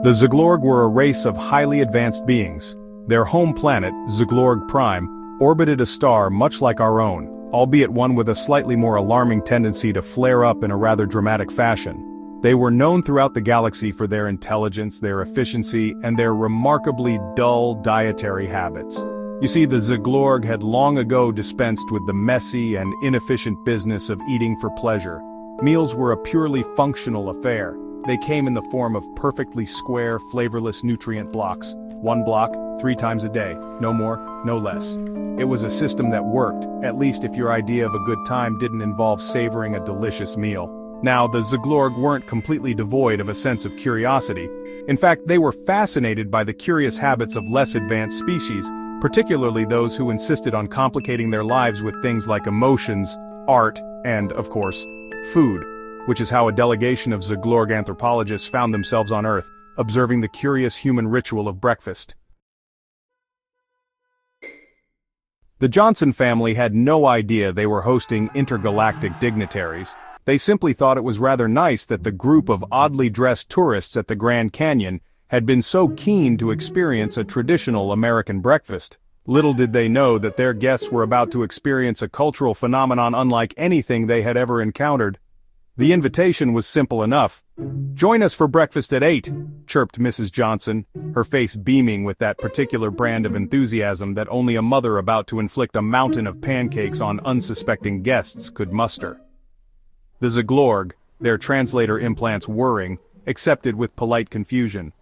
The Zglorg were a race of highly advanced beings. Their home planet, Zglorg Prime, orbited a star much like our own, albeit one with a slightly more alarming tendency to flare up in a rather dramatic fashion. They were known throughout the galaxy for their intelligence, their efficiency, and their remarkably dull dietary habits. You see, the Zglorg had long ago dispensed with the messy and inefficient business of eating for pleasure. Meals were a purely functional affair. They came in the form of perfectly square, flavorless nutrient blocks. One block, 3 times a day, no more, no less. It was a system that worked, at least if your idea of a good time didn't involve savoring a delicious meal. Now, the Zglorg weren't completely devoid of a sense of curiosity. In fact, they were fascinated by the curious habits of less advanced species, particularly those who insisted on complicating their lives with things like emotions, art, and, of course, food, which is how a delegation of Zglorg anthropologists found themselves on Earth, observing the curious human ritual of breakfast. The Johnson family had no idea they were hosting intergalactic dignitaries. They simply thought it was rather nice that the group of oddly dressed tourists at the Grand Canyon had been so keen to experience a traditional American breakfast. Little did they know that their guests were about to experience a cultural phenomenon unlike anything they had ever encountered. The invitation was simple enough. "Join us for breakfast at 8, chirped Mrs. Johnson, her face beaming with that particular brand of enthusiasm that only a mother about to inflict a mountain of pancakes on unsuspecting guests could muster. The Zglorg, their translator implants whirring, accepted with polite confusion.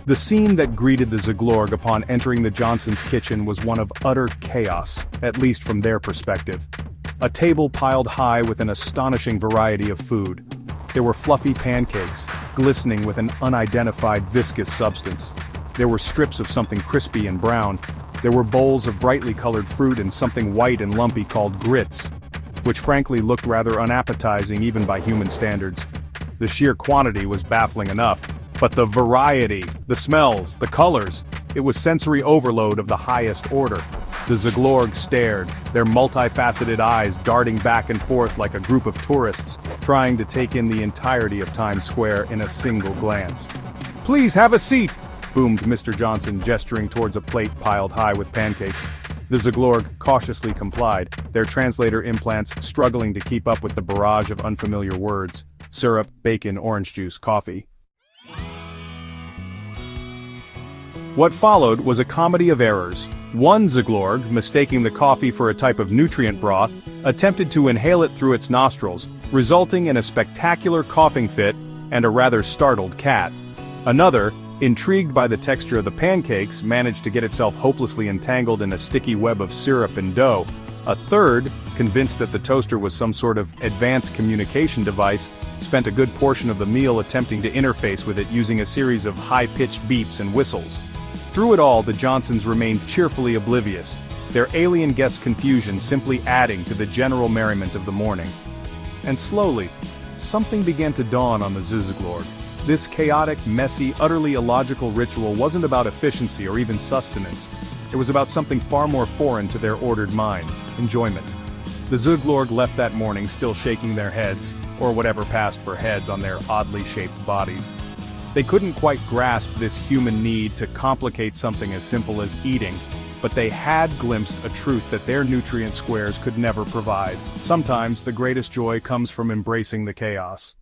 The scene that greeted the Zglorg upon entering the Johnsons' kitchen was one of utter chaos, at least from their perspective. A table piled high with an astonishing variety of food. There were fluffy pancakes, glistening with an unidentified viscous substance. There were strips of something crispy and brown. There were bowls of brightly colored fruit and something white and lumpy called grits, which frankly looked rather unappetizing even by human standards. The sheer quantity was baffling enough, but the variety, the smells, the colors, it was sensory overload of the highest order. The Zglorg stared, their multifaceted eyes darting back and forth like a group of tourists trying to take in the entirety of Times Square in a single glance. "Please have a seat," boomed Mr. Johnson, gesturing towards a plate piled high with pancakes. The Zglorg cautiously complied, their translator implants struggling to keep up with the barrage of unfamiliar words: syrup, bacon, orange juice, coffee. What followed was a comedy of errors. One Zglorg, mistaking the coffee for a type of nutrient broth, attempted to inhale it through its nostrils, resulting in a spectacular coughing fit and a rather startled cat. Another, intrigued by the texture of the pancakes, managed to get itself hopelessly entangled in a sticky web of syrup and dough. A third, convinced that the toaster was some sort of advanced communication device, spent a good portion of the meal attempting to interface with it using a series of high-pitched beeps and whistles. Through it all, the Johnsons remained cheerfully oblivious, their alien guest confusion simply adding to the general merriment of the morning. And slowly, something began to dawn on the Zglorg. This chaotic, messy, utterly illogical ritual wasn't about efficiency or even sustenance. It was about something far more foreign to their ordered minds: enjoyment. The Zglorg left that morning still shaking their heads, or whatever passed for heads on their oddly shaped bodies. They couldn't quite grasp this human need to complicate something as simple as eating, but they had glimpsed a truth that their nutrient squares could never provide. Sometimes the greatest joy comes from embracing the chaos.